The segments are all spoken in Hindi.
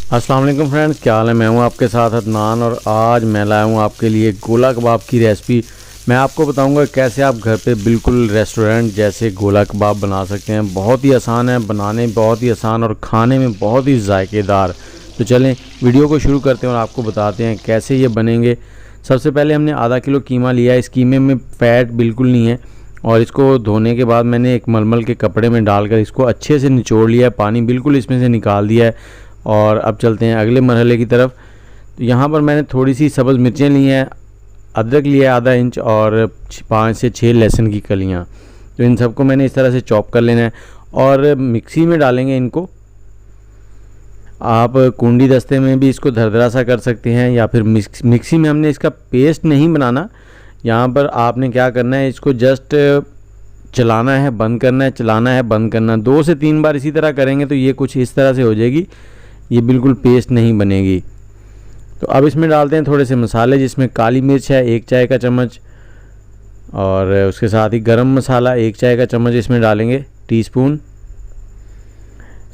अस्सलाम वालेकुम फ्रेंड्स, क्या हाल है। मैं हूं आपके साथ अदनान और आज मैं लाया हूं आपके लिए गोला कबाब की रेसिपी। मैं आपको बताऊंगा कैसे आप घर पे बिल्कुल रेस्टोरेंट जैसे गोला कबाब बना सकते हैं। बहुत ही आसान है बनाने, बहुत ही आसान और खाने में बहुत ही जायकेदार। तो चलें वीडियो को शुरू करते हैं और आपको बताते हैं कैसे ये बनेंगे। सबसे पहले हमने आधा किलो कीमा लिया है। इस कीमे में फ़ैट बिल्कुल नहीं है और इसको धोने के बाद मैंने एक मलमल के कपड़े में डालकर इसको अच्छे से निचोड़ लिया है, पानी बिल्कुल इसमें से निकाल दिया है। और अब चलते हैं अगले मरहले की तरफ। तो यहाँ पर मैंने थोड़ी सी सब्ज़ मिर्चें ली हैं, अदरक लिया है आधा इंच और 5 से 6 लहसुन की कलियाँ। तो इन सबको मैंने इस तरह से चॉप कर लेना है और मिक्सी में डालेंगे इनको। आप कुंडी दस्ते में भी इसको दरदरा सा कर सकते हैं या फिर मिक्सी में हमने इसका पेस्ट नहीं बनाना। यहाँ पर आपने क्या करना है, इसको जस्ट चलाना है, बंद करना है, चलाना है, बंद करना। 2 से 3 बार इसी तरह करेंगे तो ये कुछ इस तरह से हो जाएगी, ये बिल्कुल पेस्ट नहीं बनेगी। तो अब इसमें डालते हैं थोड़े से मसाले, जिसमें काली मिर्च है 1 चाय का चम्मच और उसके साथ ही गरम मसाला 1 चाय का चम्मच इसमें डालेंगे टीस्पून।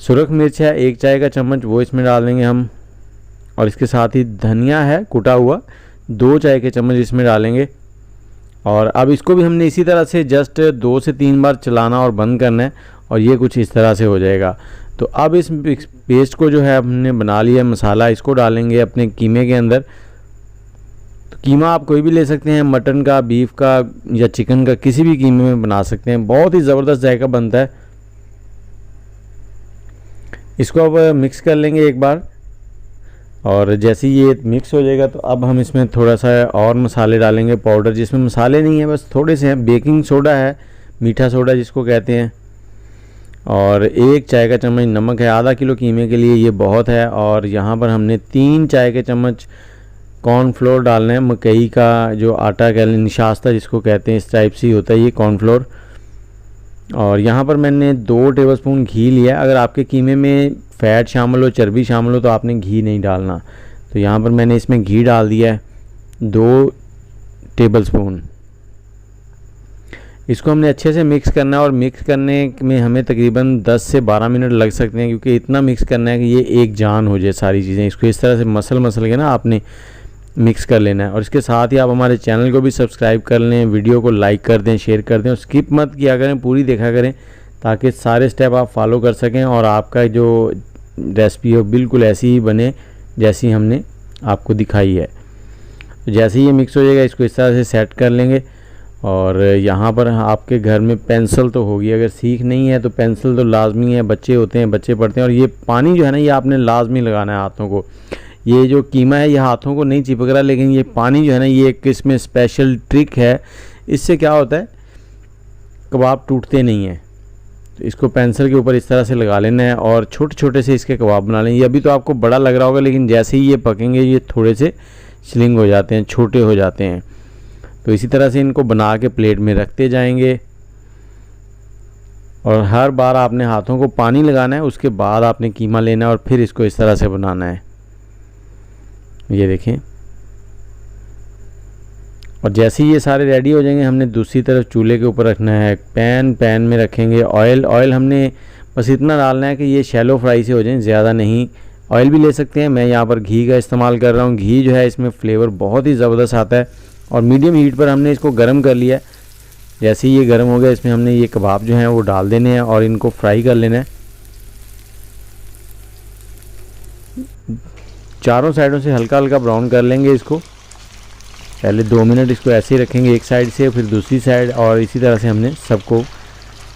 सुरख मिर्च है 1 चाय का चम्मच, वो इसमें डाल देंगे हम। और इसके साथ ही धनिया है कुटा हुआ 2 चाय के चम्मच इसमें डालेंगे। और अब इसको भी हमने इसी तरह से जस्ट 2 से 3 बार चलाना और बंद करना है और ये कुछ इस तरह से हो जाएगा। तो अब इस पेस्ट को जो है हमने बना लिया मसाला, इसको डालेंगे अपने कीमे के अंदर। तो कीमा आप कोई भी ले सकते हैं, मटन का, बीफ का या चिकन का, किसी भी कीमे में बना सकते हैं। बहुत ही ज़बरदस्त जायका बनता है। इसको अब मिक्स कर लेंगे एक बार और जैसे ही ये मिक्स हो जाएगा तो अब हम इसमें थोड़ा सा और मसाले डालेंगे पाउडर, जिसमें मसाले नहीं है बस थोड़े से हैं। बेकिंग सोडा है, मीठा सोडा जिसको कहते हैं, और 1 चाय का चम्मच नमक है। आधा किलो कीमे के लिए ये बहुत है। और यहाँ पर हमने 3 चाय के चम्मच कॉर्नफ्लोर डालना है, मकई का जो आटा कह लें, निशास्ता जिसको कहते हैं, इस टाइप से ही होता है ये कॉर्नफ्लोर। और यहाँ पर मैंने 2 टेबलस्पून घी लिया है। अगर आपके कीमे में फ़ैट शामिल हो, चर्बी शामिल हो तो आपने घी नहीं डालना। तो यहाँ पर मैंने इसमें घी डाल दिया है 2 टेबलस्पून। इसको हमने अच्छे से मिक्स करना है और मिक्स करने में हमें तकरीबन 10 से 12 मिनट लग सकते हैं, क्योंकि इतना मिक्स करना है कि ये एक जान हो जाए सारी चीज़ें। इसको इस तरह से मसल के ना आपने मिक्स कर लेना है। और इसके साथ ही आप हमारे चैनल को भी सब्सक्राइब कर लें, वीडियो को लाइक कर दें, शेयर कर दें और स्किप मत किया करें, पूरी देखा करें ताकि सारे स्टेप आप फॉलो कर सकें और आपका जो रेसिपी हो बिल्कुल ऐसी ही बने जैसी हमने आपको दिखाई है। तो जैसे ही ये मिक्स हो जाएगा इसको इस तरह से सेट कर लेंगे। और यहाँ पर आपके घर में पेंसिल तो होगी, अगर सीख नहीं है तो पेंसिल तो लाजमी है, बच्चे होते हैं, बच्चे पढ़ते हैं। और ये पानी जो है ना, ये आपने लाजमी लगाना है हाथों को। ये जो कीमा है ये हाथों को नहीं चिपक रहा, लेकिन ये पानी जो है ना, ये एक इसमें स्पेशल ट्रिक है। इससे क्या होता है, कबाब टूटते नहीं हैं। तो इसको पेंसिल के ऊपर इस तरह से लगा लेना है और छोटे छोटे से इसके कबाब बना लें। ये अभी तो आपको बड़ा लग रहा होगा, लेकिन जैसे ही ये पकेंगे ये थोड़े से स्लिंग हो जाते हैं, छोटे हो जाते हैं। तो इसी तरह से इनको बना के प्लेट में रखते जाएंगे और हर बार आपने हाथों को पानी लगाना है, उसके बाद आपने कीमा लेना है और फिर इसको इस तरह से बनाना है। ये देखें। और जैसे ही ये सारे रेडी हो जाएंगे हमने दूसरी तरफ चूल्हे के ऊपर रखना है पैन में रखेंगे ऑयल हमने बस इतना डालना है कि ये शैलो फ्राई से हो जाए, ज़्यादा नहीं। ऑयल भी ले सकते हैं, मैं यहाँ पर घी का इस्तेमाल कर रहा हूँ। घी जो है इसमें फ्लेवर बहुत ही ज़बरदस्त आता है। और मीडियम हीट पर हमने इसको गर्म कर लिया है। जैसे ही ये गर्म हो गया इसमें हमने ये कबाब जो हैं वो डाल देने हैं और इनको फ्राई कर लेना है। चारों साइडों से हल्का हल्का ब्राउन कर लेंगे इसको। पहले 2 मिनट इसको ऐसे ही रखेंगे एक साइड से, फिर दूसरी साइड, और इसी तरह से हमने सबको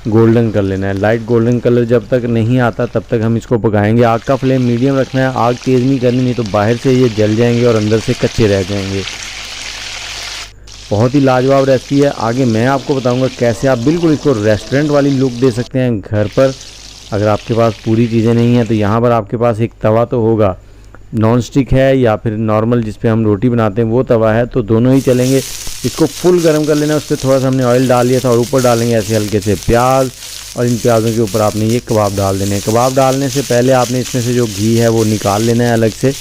गोल्डन कर लेना है। लाइट गोल्डन कलर जब तक नहीं आता तब तक हम इसको पकाएंगे। आग का फ्लेम मीडियम रखना है, आग तेज़ नहीं करनी, नहीं तो बाहर से ये जल जाएंगे और अंदर से कच्चे रह जाएंगे। बहुत ही लाजवाब रेसिपी है। आगे मैं आपको बताऊंगा कैसे आप बिल्कुल इसको रेस्टोरेंट वाली लुक दे सकते हैं घर पर। अगर आपके पास पूरी चीज़ें नहीं हैं तो यहाँ पर आपके पास एक तवा तो होगा, नॉन स्टिक है या फिर नॉर्मल जिस पे हम रोटी बनाते हैं वो तवा है, तो दोनों ही चलेंगे। इसको फुल गर्म कर लेना, उस पर थोड़ा सा हमने ऑयल डाल लिया था और ऊपर डालेंगे ऐसे हल्के से प्याज और इन प्याज़ों के ऊपर आपने ये कबाब डाल देने हैं। कबाब डालने से पहले आपने इसमें से जो घी है वो निकाल लेना है अलग से।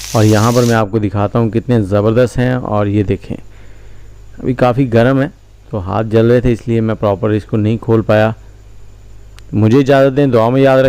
और यहाँ पर मैं आपको दिखाता हूँ कितने ज़बरदस्त हैं। और ये देखें अभी काफ़ी गर्म है तो हाथ जल रहे थे, इसलिए मैं प्रॉपर इसको नहीं खोल पाया। मुझे इजाज़त दें, दुआ में याद रखें।